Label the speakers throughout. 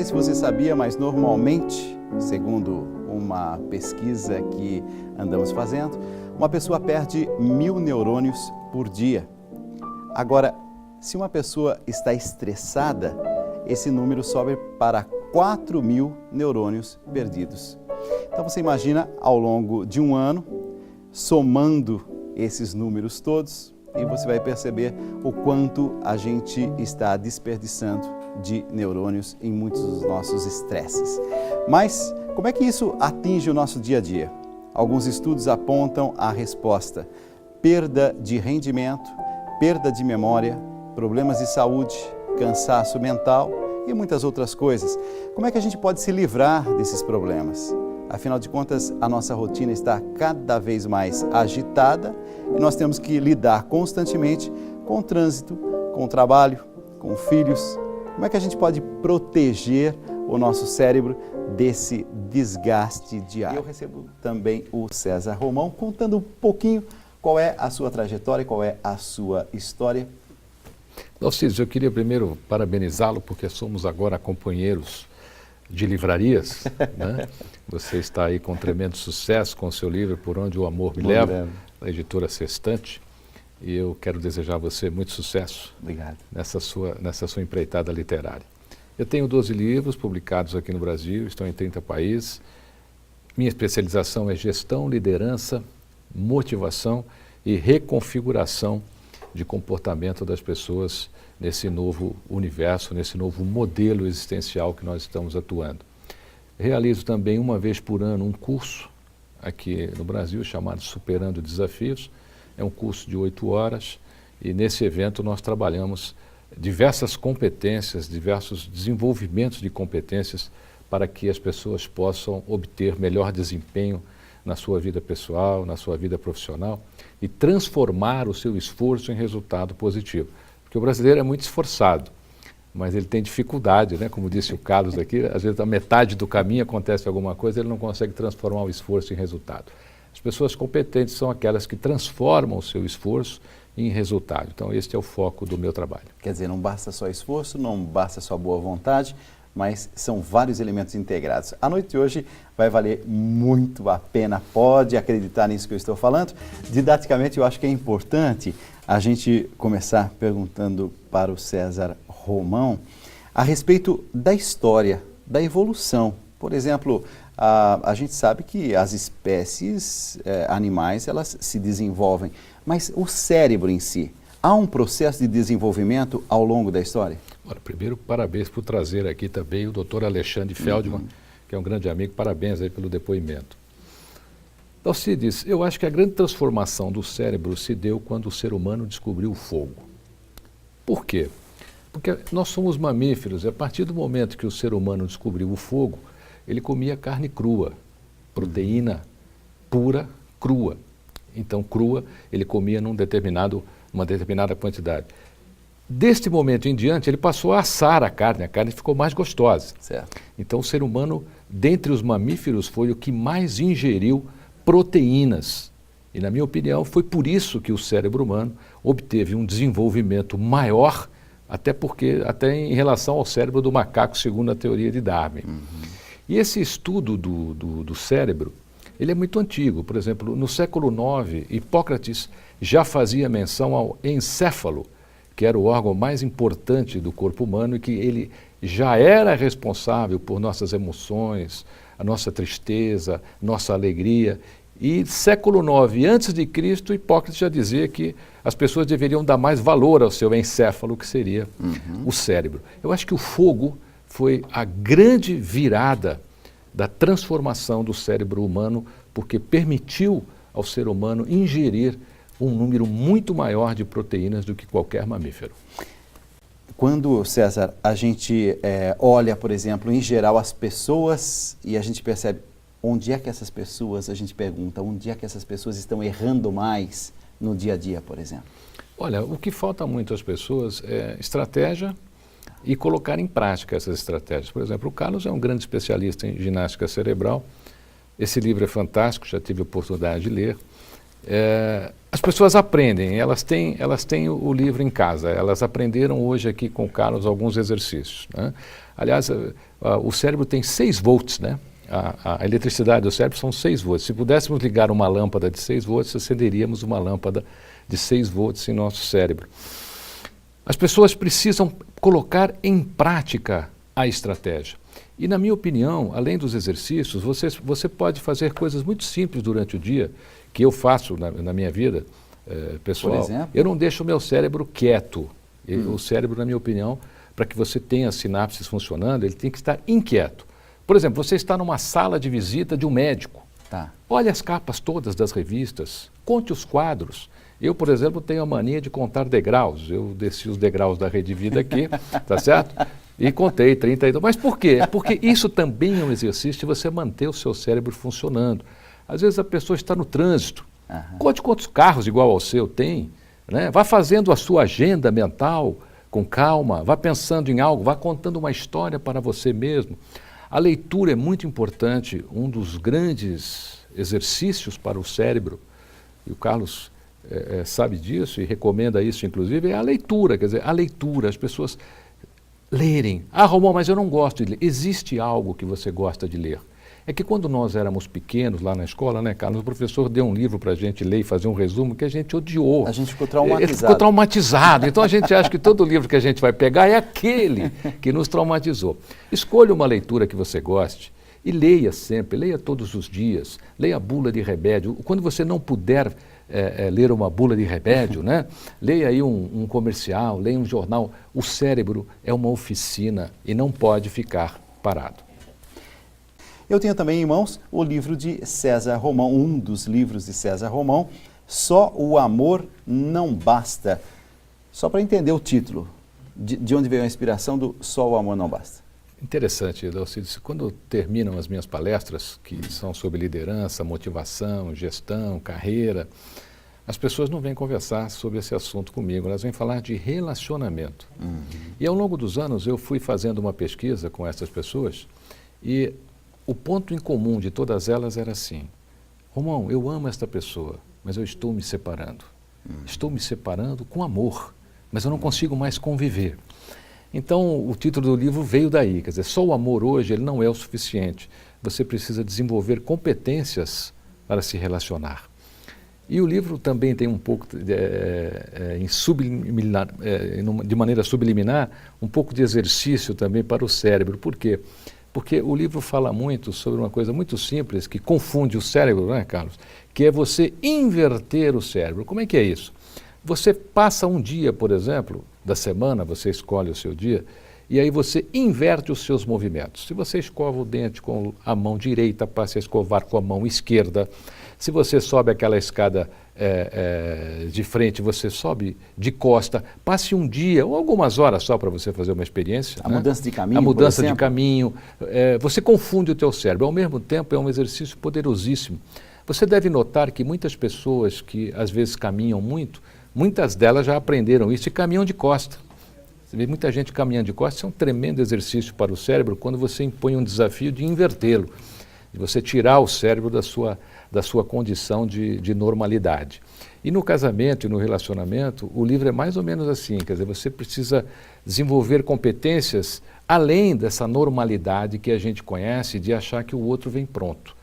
Speaker 1: sei se você sabia, mas normalmente, segundo uma pesquisa que andamos fazendo, uma pessoa perde 1.000 neurônios por dia. Agora, se uma pessoa está estressada, esse número sobe para 4.000 neurônios perdidos. Então você imagina, ao longo de um ano, somando esses números todos, e você vai perceber o quanto a gente está desperdiçando de neurônios em muitos dos nossos estresses. Mas como é que isso atinge o nosso dia a dia? Alguns estudos apontam a resposta: perda de rendimento, perda de memória, problemas de saúde, cansaço mental e muitas outras coisas. Como é que a gente pode se livrar desses problemas? Afinal de contas, a nossa rotina está cada vez mais agitada e nós temos que lidar constantemente com o trânsito, com o trabalho, com filhos. Como é que a gente pode proteger o nosso cérebro desse desgaste diário? Eu recebo também o César Romão contando um pouquinho qual é a sua trajetória, qual é a sua história.
Speaker 2: Alcides, eu queria primeiro parabenizá-lo porque somos agora companheiros de livrarias, né? Você está aí com tremendo sucesso com o seu livro Por Onde o Amor Me Leva, da editora Sextante, e eu quero desejar a você muito sucesso.
Speaker 1: Obrigado.
Speaker 2: Nessa sua empreitada literária. Eu tenho 12 livros publicados aqui no Brasil, estão em 30 países. Minha especialização é gestão, liderança, motivação e reconfiguração de comportamento das pessoas nesse novo universo, nesse novo modelo existencial que nós estamos atuando. Realizo também uma vez por ano um curso aqui no Brasil chamado Superando Desafios. É um curso de 8 horas e nesse evento nós trabalhamos diversas competências, diversos desenvolvimentos de competências para que as pessoas possam obter melhor desempenho na sua vida pessoal, na sua vida profissional e transformar o seu esforço em resultado positivo. Porque o brasileiro é muito esforçado, mas ele tem dificuldade, né? Como disse o Carlos aqui, às vezes a metade do caminho acontece alguma coisa, ele não consegue transformar o esforço em resultado. As pessoas competentes são aquelas que transformam o seu esforço em resultado. Então, este é o foco do meu trabalho.
Speaker 1: Quer dizer, não basta só esforço, não basta só boa vontade, mas são vários elementos integrados. A noite de hoje vai valer muito a pena, pode acreditar nisso que eu estou falando. Didaticamente, eu acho que é importante a gente começar perguntando para o César Romão a respeito da história, da evolução. Por exemplo, a gente sabe que as espécies animais, elas se desenvolvem, mas o cérebro em si, há um processo de desenvolvimento ao longo da história?
Speaker 2: Olha, primeiro, parabéns por trazer aqui também o Dr. Alexandre Feldman, que é um grande amigo. Parabéns aí pelo depoimento. Alcides, eu acho que a grande transformação do cérebro se deu quando o ser humano descobriu o fogo. Por quê? Porque nós somos mamíferos e a partir do momento que o ser humano descobriu o fogo, ele comia carne crua, proteína pura, crua. Então, crua, ele comia uma determinada quantidade. Deste momento em diante, ele passou a assar a carne ficou mais gostosa.
Speaker 1: Certo.
Speaker 2: Então, o ser humano, dentre os mamíferos, foi o que mais ingeriu proteínas. E, na minha opinião, foi por isso que o cérebro humano obteve um desenvolvimento maior, até em relação ao cérebro do macaco, segundo a teoria de Darwin. E esse estudo do cérebro, ele é muito antigo. Por exemplo, no século IX, Hipócrates já fazia menção ao encéfalo, que era o órgão mais importante do corpo humano e que ele já era responsável por nossas emoções, a nossa tristeza, nossa alegria. E século IX, antes de Cristo, Hipócrates já dizia que as pessoas deveriam dar mais valor ao seu encéfalo, que seria o cérebro. Eu acho que o fogo foi a grande virada da transformação do cérebro humano, porque permitiu ao ser humano ingerir um número muito maior de proteínas do que qualquer mamífero.
Speaker 1: Quando, César, a gente olha, por exemplo, em geral as pessoas e a gente percebe onde é que essas pessoas, a gente pergunta, onde é que essas pessoas estão errando mais no dia a dia, por exemplo?
Speaker 2: Olha, o que falta muito às pessoas é estratégia e colocar em prática essas estratégias. Por exemplo, o Carlos é um grande especialista em ginástica cerebral. Esse livro é fantástico, já tive a oportunidade de ler. As pessoas aprendem, elas têm o livro em casa, elas aprenderam hoje aqui com o Carlos alguns exercícios, né? Aliás, o cérebro tem 6 volts, né? A eletricidade do cérebro são 6 volts. Se pudéssemos ligar uma lâmpada de 6 volts, acenderíamos uma lâmpada de 6 volts em nosso cérebro. As pessoas precisam colocar em prática a estratégia. E, na minha opinião, além dos exercícios, você pode fazer coisas muito simples durante o dia, que eu faço na minha vida pessoal.
Speaker 1: Por exemplo?
Speaker 2: Eu não deixo o meu cérebro quieto. O cérebro, na minha opinião, para que você tenha as sinapses funcionando, ele tem que estar inquieto. Por exemplo, você está numa sala de visita de um médico.
Speaker 1: Tá.
Speaker 2: Olhe as capas todas das revistas, conte os quadros. Eu, por exemplo, tenho a mania de contar degraus. Eu desci os degraus da Rede Vida aqui, tá certo? E contei 32. Mas por quê? Porque isso também é um exercício de você manter o seu cérebro funcionando. Às vezes a pessoa está no trânsito. Conte quantos carros igual ao seu tem, né? Vá fazendo a sua agenda mental com calma, vá pensando em algo, vá contando uma história para você mesmo. A leitura é muito importante, um dos grandes exercícios para o cérebro, e o Carlos sabe disso e recomenda isso, inclusive, é a leitura. Quer dizer, a leitura, as pessoas lerem. Ah, Romão, mas eu não gosto de ler. Existe algo que você gosta de ler. É que quando nós éramos pequenos lá na escola, né, Carlos, o professor deu um livro para a gente ler e fazer um resumo que a gente odiou.
Speaker 1: A gente ficou traumatizado.
Speaker 2: Ele ficou traumatizado. Então a gente acha que todo livro que a gente vai pegar é aquele que nos traumatizou. Escolha uma leitura que você goste e leia sempre, leia todos os dias, leia a bula de remédio. Quando você não puder ler uma bula de remédio, né, leia aí um comercial, leia um jornal. O cérebro é uma oficina e não pode ficar parado.
Speaker 1: Eu tenho também em mãos o livro de César Romão, um dos livros de César Romão, Só o Amor Não Basta. Só para entender o título, de onde veio a inspiração do Só o Amor Não Basta.
Speaker 2: Interessante, Dalcides, quando terminam as minhas palestras, que são sobre liderança, motivação, gestão, carreira, as pessoas não vêm conversar sobre esse assunto comigo, elas vêm falar de relacionamento. E ao longo dos anos eu fui fazendo uma pesquisa com essas pessoas e o ponto em comum de todas elas era assim: Romão, eu amo esta pessoa, mas eu estou me separando. Estou me separando com amor, mas eu não consigo mais conviver. Então, o título do livro veio daí, quer dizer, só o amor hoje ele não é o suficiente. Você precisa desenvolver competências para se relacionar. E o livro também tem um pouco, de maneira subliminar, um pouco de exercício também para o cérebro. Por quê? Porque o livro fala muito sobre uma coisa muito simples, que confunde o cérebro, não é, Carlos? Que é você inverter o cérebro. Como é que é isso? Você passa um dia, por exemplo, da semana, você escolhe o seu dia, e aí você inverte os seus movimentos. Se você escova o dente com a mão direita, passe a escovar com a mão esquerda. Se você sobe aquela escada de frente, você sobe de costa. Passe um dia ou algumas horas só para você fazer uma experiência.
Speaker 1: A mudança de caminho,
Speaker 2: A mudança de caminho. Você confunde o teu cérebro. Ao mesmo tempo, é um exercício poderosíssimo. Você deve notar que muitas pessoas que às vezes caminham muito, muitas delas já aprenderam isso e caminham de costa. Você vê muita gente caminhando de costas, isso é um tremendo exercício para o cérebro quando você impõe um desafio de invertê-lo, de você tirar o cérebro da sua condição de normalidade. E no casamento e no relacionamento, o livro é mais ou menos assim, quer dizer, você precisa desenvolver competências além dessa normalidade que a gente conhece de achar que o outro vem pronto,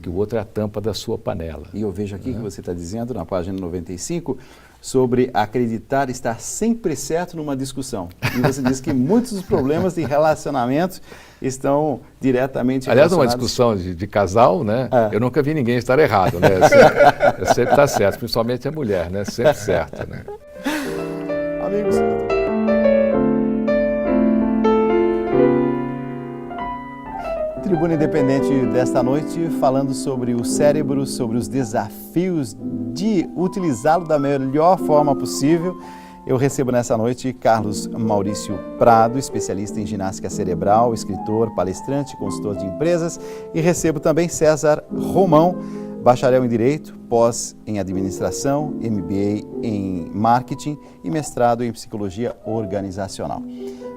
Speaker 2: que o outro é a tampa da sua panela.
Speaker 1: E eu vejo aqui que você está dizendo, na página 95, sobre acreditar estar sempre certo numa discussão. E você diz que muitos dos problemas de relacionamento estão diretamente
Speaker 2: Aliás, numa
Speaker 1: relacionados...
Speaker 2: discussão de casal, né? Eu nunca vi ninguém estar errado, né? Eu sempre está certo, principalmente a mulher, né? Sempre certa, né?
Speaker 1: Amigos... Tribuna Independente desta noite, falando sobre o cérebro, sobre os desafios de utilizá-lo da melhor forma possível. Eu recebo nessa noite Carlos Maurício Prado, especialista em ginástica cerebral, escritor, palestrante, consultor de empresas, e recebo também César Romão, bacharel em Direito, pós em Administração, MBA em Marketing e mestrado em Psicologia Organizacional.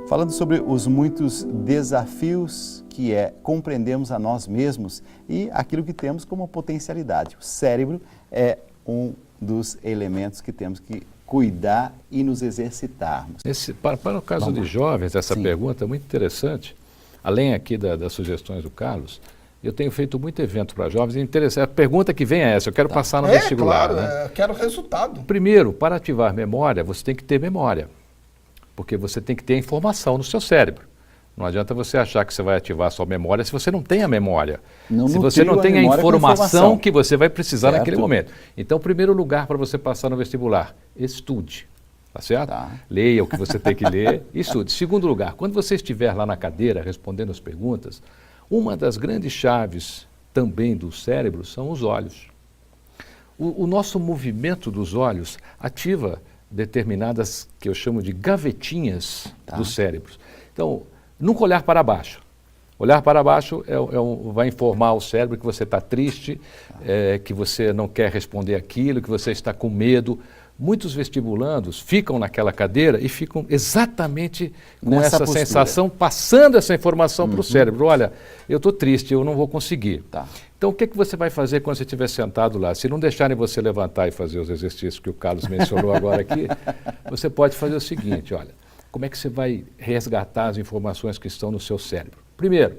Speaker 1: Falando sobre os muitos desafios que compreendermos a nós mesmos e aquilo que temos como potencialidade. O cérebro é um dos elementos que temos que cuidar e nos exercitarmos.
Speaker 2: Para o caso de jovens, essa
Speaker 1: Sim.
Speaker 2: pergunta é muito interessante. Além aqui das sugestões do Carlos, eu tenho feito muito evento para jovens. A pergunta que vem é essa, eu quero passar no vestibular.
Speaker 3: Claro,
Speaker 2: Né?
Speaker 3: eu quero resultado.
Speaker 2: Primeiro, para ativar memória, você tem que ter memória, porque você tem que ter a informação no seu cérebro. Não adianta você achar que você vai ativar a sua memória se você não tem a memória. Se você não tem a informação que você vai precisar naquele momento. Então, primeiro lugar para você passar no vestibular, estude. Tá certo?
Speaker 1: Tá.
Speaker 2: Leia o que você tem que ler e estude. Segundo lugar, quando você estiver lá na cadeira respondendo as perguntas, uma das grandes chaves também do cérebro são os olhos. O nosso movimento dos olhos ativa determinadas, que eu chamo de gavetinhas dos cérebros. Então, nunca olhar para baixo. Olhar para baixo vai informar ao cérebro que você está triste, que você não quer responder aquilo, que você está com medo. Muitos vestibulandos ficam naquela cadeira e ficam exatamente com essa postura, sensação, passando essa informação para o cérebro. Olha, eu estou triste, eu não vou conseguir.
Speaker 1: Tá.
Speaker 2: Então, o que você vai fazer quando você estiver sentado lá? Se não deixarem você levantar e fazer os exercícios que o Carlos mencionou agora aqui, você pode fazer o seguinte, olha, como é que você vai resgatar as informações que estão no seu cérebro? Primeiro,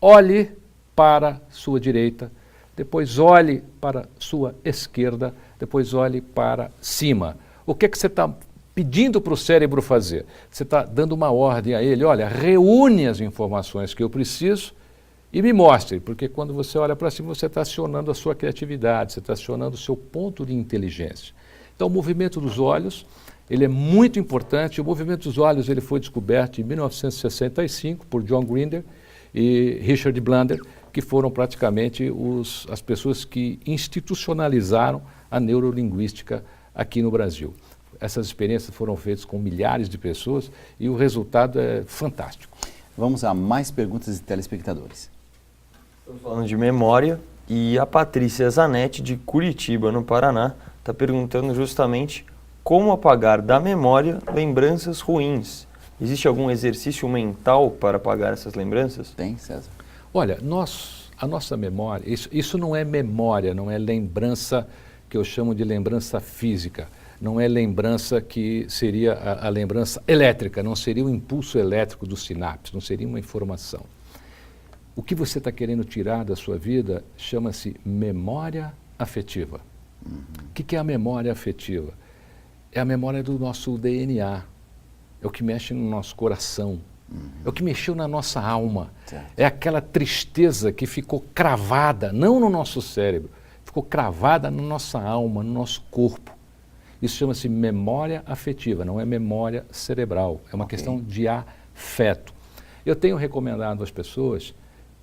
Speaker 2: olhe para sua direita, depois olhe para sua esquerda, depois olhe para cima. O que você está pedindo para o cérebro fazer? Você está dando uma ordem a ele, olha, reúne as informações que eu preciso e me mostre, porque quando você olha para cima, você está acionando a sua criatividade, você está acionando o seu ponto de inteligência. Então, o movimento dos olhos, ele é muito importante. O movimento dos olhos ele foi descoberto em 1965 por John Grinder e Richard Blonder, que foram praticamente as pessoas que institucionalizaram a neurolinguística aqui no Brasil. Essas experiências foram feitas com milhares de pessoas e o resultado é fantástico.
Speaker 1: Vamos a mais perguntas de telespectadores.
Speaker 4: Estamos falando de memória e a Patrícia Zanetti, de Curitiba, no Paraná, está perguntando justamente como apagar da memória lembranças ruins. Existe algum exercício mental para apagar essas lembranças?
Speaker 1: Tem, César?
Speaker 2: Olha, a nossa memória, isso não é memória, não é lembrança que eu chamo de lembrança física. Não é lembrança que seria a lembrança elétrica, não seria o impulso elétrico dos sinapses, não seria uma informação. O que você está querendo tirar da sua vida chama-se memória afetiva. O que é a memória afetiva? É a memória do nosso DNA, é o que mexe no nosso coração, é o que mexeu na nossa alma.
Speaker 1: Certo.
Speaker 2: É aquela tristeza que ficou cravada, não no nosso cérebro, ficou cravada na nossa alma, no nosso corpo. Isso chama-se memória afetiva, não é memória cerebral, é uma questão de afeto. Eu tenho recomendado às pessoas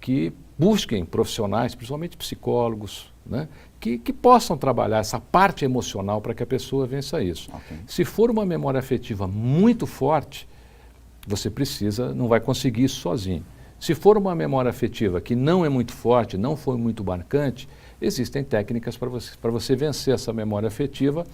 Speaker 2: que busquem profissionais, principalmente psicólogos, né, que possam trabalhar essa parte emocional para que a pessoa vença isso. Se for uma memória afetiva muito forte, você não vai conseguir isso sozinho. Se for uma memória afetiva que não é muito forte, não foi muito marcante, existem técnicas para você vencer essa memória afetiva,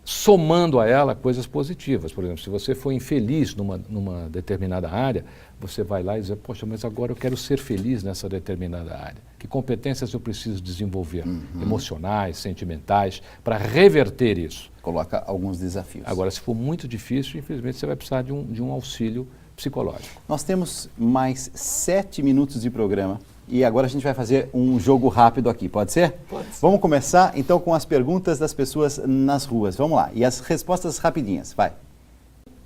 Speaker 2: somando a ela coisas positivas. Por exemplo, se você foi infeliz numa determinada área, você vai lá e diz, poxa, mas agora eu quero ser feliz nessa determinada área. Que competências eu preciso desenvolver? Emocionais, sentimentais, para reverter isso.
Speaker 1: Coloca alguns desafios.
Speaker 2: Agora, se for muito difícil, infelizmente você vai precisar de um auxílio psicológico.
Speaker 1: Nós temos mais 7 minutos de programa. E agora a gente vai fazer um jogo rápido aqui, pode ser?
Speaker 3: Pode ser.
Speaker 1: Vamos começar então com as perguntas das pessoas nas ruas. Vamos lá. E as respostas rapidinhas, vai.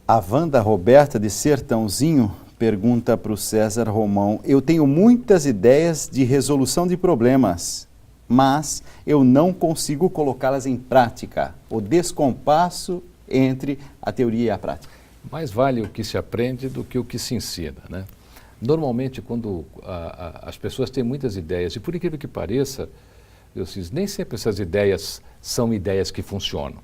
Speaker 1: A Wanda Roberta de Sertãozinho pergunta para o César Romão: eu tenho muitas ideias de resolução de problemas, mas eu não consigo colocá-las em prática. O descompasso entre a teoria e a prática.
Speaker 2: Mais vale o que se aprende do que o que se ensina, né? Normalmente, quando as pessoas têm muitas ideias, e por incrível que pareça, nem sempre essas ideias são ideias que funcionam.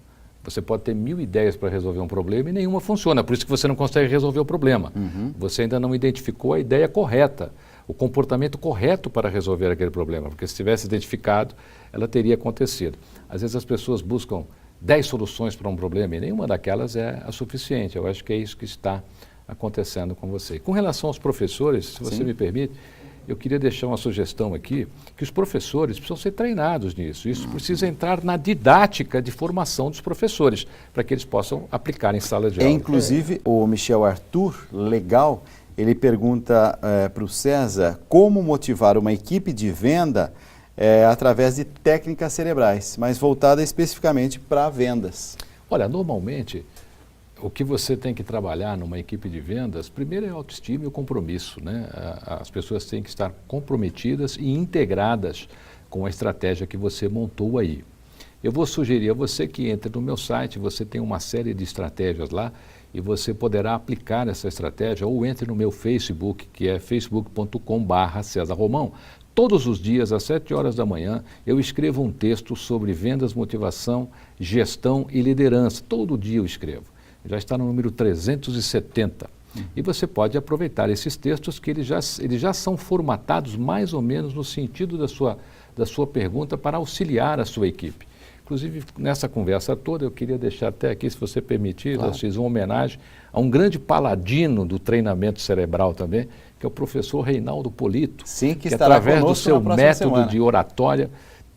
Speaker 2: Você pode ter 1000 ideias para resolver um problema e nenhuma funciona, por isso que você não consegue resolver o problema. Você ainda não identificou a ideia correta, o comportamento correto para resolver aquele problema, porque se tivesse identificado, ela teria acontecido. Às vezes as pessoas buscam 10 soluções para um problema e nenhuma daquelas é a suficiente. Eu acho que é isso que está acontecendo com você. Com relação aos professores, se você me permite, eu queria deixar uma sugestão aqui, que os professores precisam ser treinados nisso. Isso precisa entrar na didática de formação dos professores, para que eles possam aplicar em sala de aula.
Speaker 1: Inclusive, o Michel Arthur, legal, ele pergunta para o César como motivar uma equipe de venda através de técnicas cerebrais, mas voltada especificamente para vendas.
Speaker 2: Olha, normalmente, o que você tem que trabalhar numa equipe de vendas, primeiro é a autoestima e o compromisso, né? As pessoas têm que estar comprometidas e integradas com a estratégia que você montou aí. Eu vou sugerir a você que entre no meu site, você tem uma série de estratégias lá e você poderá aplicar essa estratégia, ou entre no meu Facebook, que é facebook.com/César Romão. Todos os dias, às 7 horas da manhã, eu escrevo um texto sobre vendas, motivação, gestão e liderança. Todo dia eu escrevo. Já está no número 370. E você pode aproveitar esses textos que eles já são formatados mais ou menos no sentido da sua pergunta para auxiliar a sua equipe. Inclusive, nessa conversa toda, eu queria deixar até aqui, se você permitir, claro, fiz uma homenagem a um grande paladino do treinamento cerebral também, que é o professor Reinaldo Polito.
Speaker 1: Sim, que
Speaker 2: através do seu método de oratória,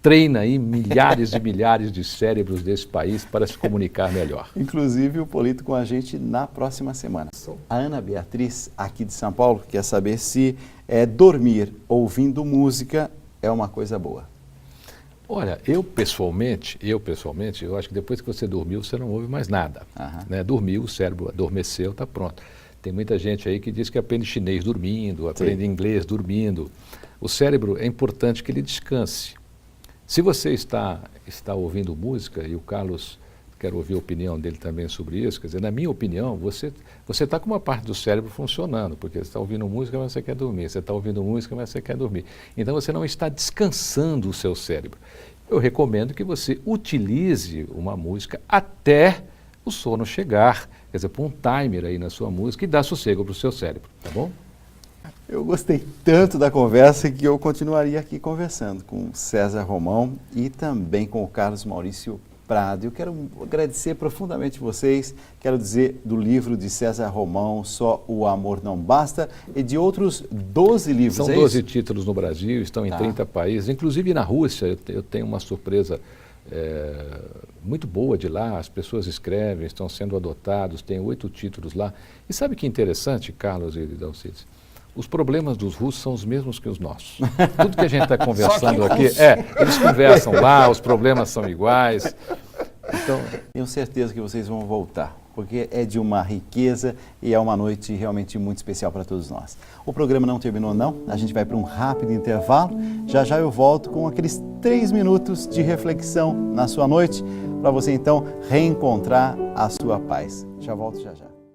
Speaker 2: treina aí milhares e milhares de cérebros desse país para se comunicar melhor.
Speaker 1: Inclusive o Polito com a gente na próxima semana. A Ana Beatriz, aqui de São Paulo, quer saber se dormir ouvindo música é uma coisa boa.
Speaker 2: Olha, eu pessoalmente, eu acho que depois que você dormiu, você não ouve mais nada. Né? Dormiu, o cérebro adormeceu, está pronto. Tem muita gente aí que diz que aprende chinês dormindo, aprende inglês dormindo. O cérebro é importante que ele descanse. Se você está ouvindo música, e o Carlos, quero ouvir a opinião dele também sobre isso, quer dizer, na minha opinião, você está com uma parte do cérebro funcionando, porque você está ouvindo música, mas você quer dormir, você está ouvindo música, mas você quer dormir. Então você não está descansando o seu cérebro. Eu recomendo que você utilize uma música até o sono chegar, quer dizer, põe um timer aí na sua música e dá sossego para o seu cérebro, tá bom?
Speaker 1: Eu gostei tanto da conversa que eu continuaria aqui conversando com o César Romão e também com o Carlos Maurício Prado. Eu quero agradecer profundamente vocês, quero dizer do livro de César Romão, Só o Amor Não Basta, e de outros 12 livros.
Speaker 2: São 12 títulos no Brasil, estão em 30 países, inclusive na Rússia. Eu tenho uma surpresa muito boa de lá, as pessoas escrevem, estão sendo adotados, tem 8 títulos lá. E sabe que interessante, Carlos e Dalcides? Os problemas dos russos são os mesmos que os nossos. Tudo que a gente está conversando aqui, eles conversam lá, os problemas são iguais. Então,
Speaker 1: tenho certeza que vocês vão voltar, porque é de uma riqueza e é uma noite realmente muito especial para todos nós. O programa não terminou não, a gente vai para um rápido intervalo. Já já eu volto com aqueles 3 minutos de reflexão na sua noite, para você então reencontrar a sua paz. Já volto já já.